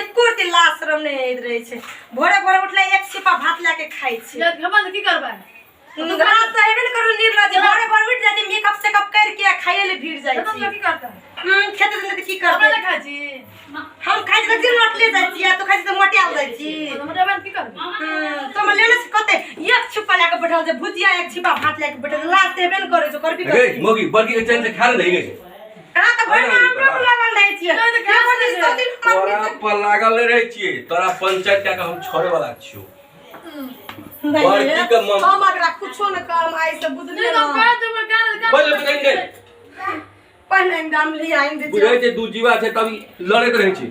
एको दिन लाशरम नहीं होइत रहे छे भोरे भोरे उठले एक छिपा भात लाके खाइ छी घमंड की करबै रात तो हेबे न करू निर्लज भोरे भोरे उठ जाती मेकअप से कप करके खाइए ले भीड़ जाई छी की करता खेते दिन त की करते हमरा खा छी हम खाइ छी दिन लट ले जाई छी या तो खाइ छी तो मोटे आ जाई छी हमरा बन की करबै तो हम लेले से कते एक छिपा लाके बैठल जे भुजिया एक छिपा भात लाके बैठल लाश हेबे न करे छो करबी गे मोगी बड़की के चैन से खा ले गई हां तो भर में हमरा लागल रहे छी तोरा पर लागल रहे छी तोरा पंचायत का हम छोड़े वाला छियो बड़की के मम हम अगरा कुछो न काम आई से बुझले नहीं तो का तुम का बोल कहेंगे पहले दाम ले आएंगे बुझे जे दू जीवा छै तभी लड़त रहे छी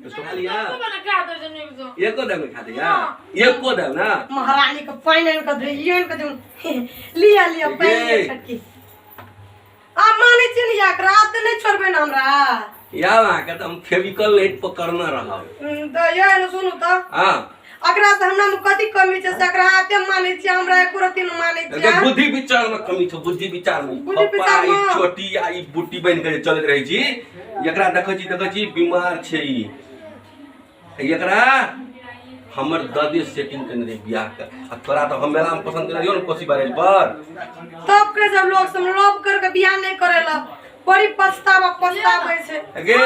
तो लिया तो बना का दो जने को एको दम खा दिया एको दम ना महारानी को पाइन को धइयो को दम लिया लिया पाइन छटकी आ माने छी न याक रात नहीं छोड़बे न हमरा या के हम फेविकल लाइट पकड़ना रहा तो ये न सुनु त हां अकरा से हमरा में कथि कमी छै सकरा आते माने छी हमरा एको रति न माने छी बुद्धि विचार में कमी छ बुद्धि विचार में बुद्धि विचार में छोटी आई बुट्टी बन के चलत रही छी एकरा देखै छी बीमार छै ई एकरा हमर दादी सेटिंग करने रे बियाह के आ तोरा तो हम मेला में पसंद कर दियो न कोसी बारे पर तब के सब लोग सब लव करके बियाह नहीं करेला बड़ी पछतावे छै गे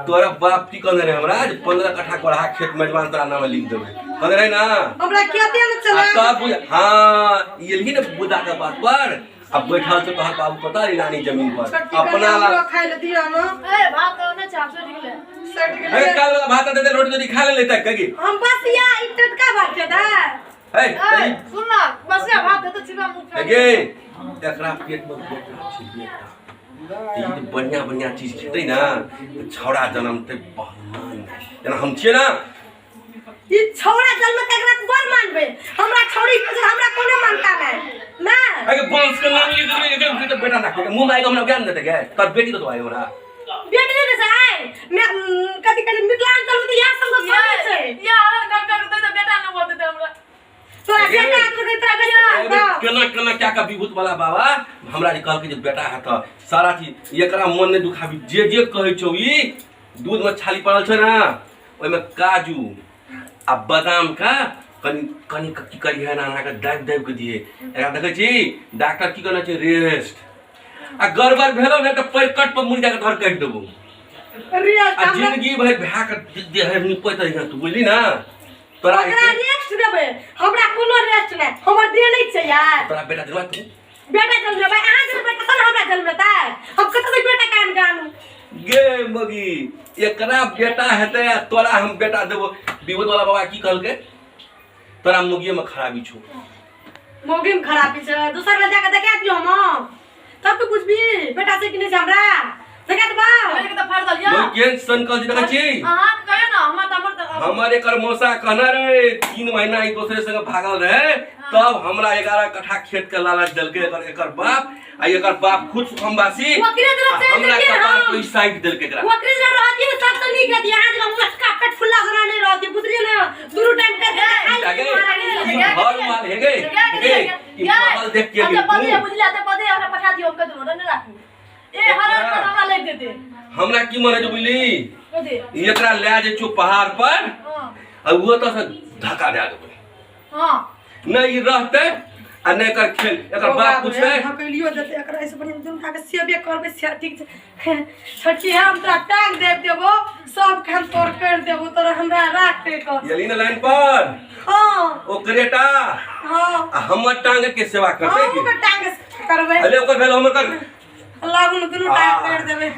तोरा बाप की कहने रे हमरा 15 कट्ठा कोढ़ा खेत मेजबान तोरा नाम लिख देबे कहने रे ना हमरा खेते न चला तब हां येलही न बुदा के बात पर अब बैठल छ तोहर बाबू पता रानी जमीन पर अपना ला खाइ ले दिया न ए भात न चाप सट गेले ए काल वाला भात दे दे रोटी दे खा ले लेता कगी हम बस या ई टटका भात के दा ए सुन ना बस या भात दे तो छिपा मुंह गे एकरा पेट में बेटा छी बेटा ई बढ़िया बढ़िया चीज खेतै ना छौड़ा जन्मते बहमान जना हम छियै ना ई छौड़ा जन्म तकरा बर मानबे हमरा छौड़ी के हमरा कोनो मानता नहीं ना अगे बंस के नाम लिख दे के बेटा ना मुंह में आएगा हमरा ज्ञान देते के तब बेटी तो आएगा हमरा बेटी ने से आए मैं कदी कदी मिथिलांचल में तो या संग सुनै छै या हर घर का तो बेटा न बोल देते हमरा तोरा बेटा के तरह केना केना क्या का विभूत वाला बाबा हमरा जे कहल के जे बेटा है त सारा चीज एकरा मन ने दुखाबी जे कहै छौ ई दूध में छाली पड़ल छै ना ओइ में काजू आ बादाम का कनी की करी है ना के दाब के दिए एकरा देखै छी डॉक्टर की कहना छै रेस्ट आ गड़बड़ भेलो ने त पैर कट पर मुर्गा के घर काट देबो रियल आ जिंदगी भर भा के दे है निपैत रही तू बुझली ना तोरा रेस्ट देबे हमरा कोनो रेस्ट नै हमर दे नै छै यार तोरा बेटा दिलवा तू बेटा जन्म लेबै अहाँ जन्म बेटा तन हमरा जन्म लेता हम कत से बेटा कान जानू गे मगी एकरा बेटा हेतै तोरा हम बेटा देबो विभूत वाला बाबा की कहलकै तोरा मुगिए में खराबी छौ मोगी में खराबी छै दूसर ले जाके देखा दियो हम तब तो कुछ भी बेटा से कि नहीं हमरा देखा दबा मेरे के तो फाड़ दलिया मोर केन सन कह देखै छी हां कहियो ना हमर एकर मौसा कहना रे 3 महीना एक दूसरे संग भागल रहे तब हमरा 11 कट्ठा खेत के लालच देलकै एकर बाप आ एकर बाप खुद सुखमवासी हमरा कपार पे साइड देलकै एकरा वकरी जे रहती है सब तो नहीं कहती आज का मुस्का पेट फुल्ला बना नहीं रहती बुझली ना दुरु टाइम के हर माल हे गे ई माल देख के अच्छा पदे बुझला त पदे हमरा पठा दियो के दूर न राखी ए हर हमरा ले देते हमरा की मने जो बुझली कदे एकरा ले जे छु पहाड़ पर आ वो तो से धक्का दे देबै हां नहीं रहते आ नहीं कर खेल एकर बाप पूछे हकलियो देते एकरा ऐसे बढ़िया दुन का सेबे करबे से ठीक छै छठी हम तोरा टांग दे देबो सब खान तोड़ कर देबो तोरा हमरा राख पे क यली न लाइन पर हां ओ करेटा हां आ हमर टांग के सेवा करबे की हम टांग करबे अले ओकर भेल हमर कर लागू न दुनु टांग कर देबे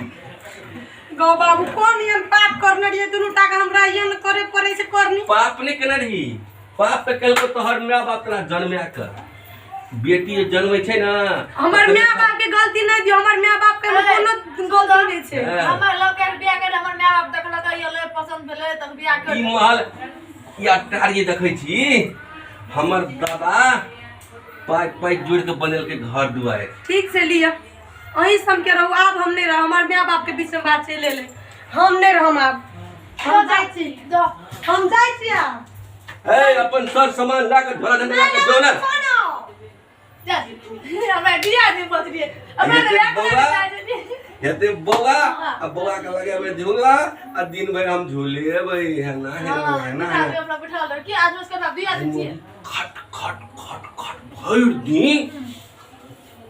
गो बाबू कोन यन पाप करने रे दुनु टांग हमरा यन करे पड़े से करनी पाप ने केना रही पाप पे कल को तोहर माय बाप तोरा जन्मया कर बेटी जन्मै छै ना हमर माय बाप के गलती नहीं दी हमर माय बाप के कोनो गलती नहीं छै हमर लोग के बियाह कर हमर माय बाप देखलक ये पसंद भेले तब बियाह कर ई महल या टारिये देखै छी हमर दादा पाई जोड़ के बनल के घर दुआरे ठीक से लिया अहीं सम के रहू अब हम नहीं रह हमर माय बाप के बीच में बात चले ले हम नहीं रहम अब हम जाई छी हम जाई छी ए अपन सर सामान ला के झोला धंधा के दो ना जा हमरा बियाह नहीं बच रही अब मैं हेते बौआ ले हेते बौआ अब बौआ के लगे में झूला आ दिन भर हम झूले भाई है ना है ना हां अपना बिठा लो कि आज उसका बाप भी आ जाती है खट खट खट खट भर दिन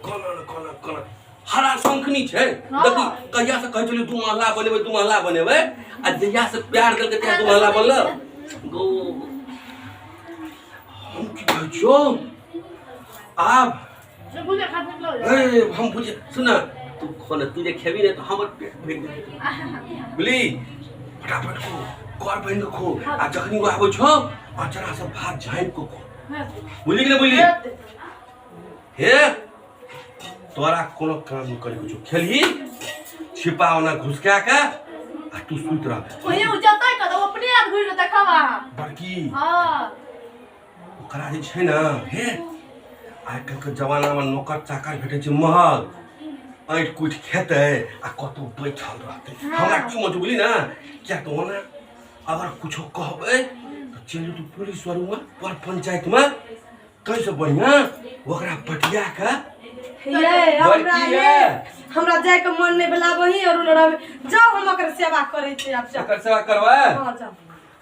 कन हरा शंखनी छै देखी कहिया से कहै छलियै दू महल्ला बनेबै आ जहिया से प्यार देलकै तहिया दू महल्ला बनल गो हम की कहै छौ आब जो बुझे खात निकलो ए हम बुझे सुन तू खोल तू जे खेबी रे तो हमर पेट भरि दे बुली फटाफट को कर बन के खो आ जखनी वो आबै छौ आ जरा से भात झाँप को खो बुझली कि नहीं बुझली हे तोरा कोनो काम नहीं करे छौ खेलही छिपावना घुसका के आ तू सुत रह ओहे उजता का तो अपने आप घुर देखावा बड़की हां ओकरा जे छै ना हे आइ काल्हि के जमाना में नौकर चाकर भेटै छै महल ऐठ कुछ खेते आ कतौ बैठल रहते हमरा की मत बुझली ना क्या तो ना अगर कुछ कहबै तो चलू तू पुलिस वाला पर पंचायत में कैसे बढ़िया ओकरा पटिया के ये हमरा जाय के मन नहीं भेला वही और लड़ावे जाओ हम ओकर सेवा करे छी आप जाओ ओकर सेवा करबा हां जाओ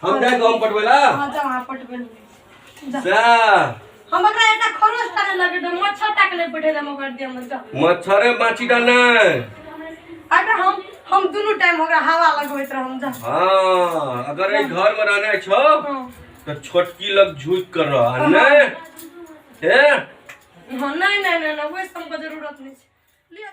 हम जाय गांव पटवेला हां जाओ आप पटवेल जा हम ओकरा एटा खरोच टाने लगे तो मच्छर टाकले बैठे हम ओकर दिया में जाओ मच्छरे माछी डा नहीं अगर हम दोनों टाइम ओकरा हवा लगबैत रहम जा हां अगर ए घर में रहना छौ हां तो छोटकी लग झुक कर रह नहीं हे नहीं वो हमको जरूरत नहीं लिया।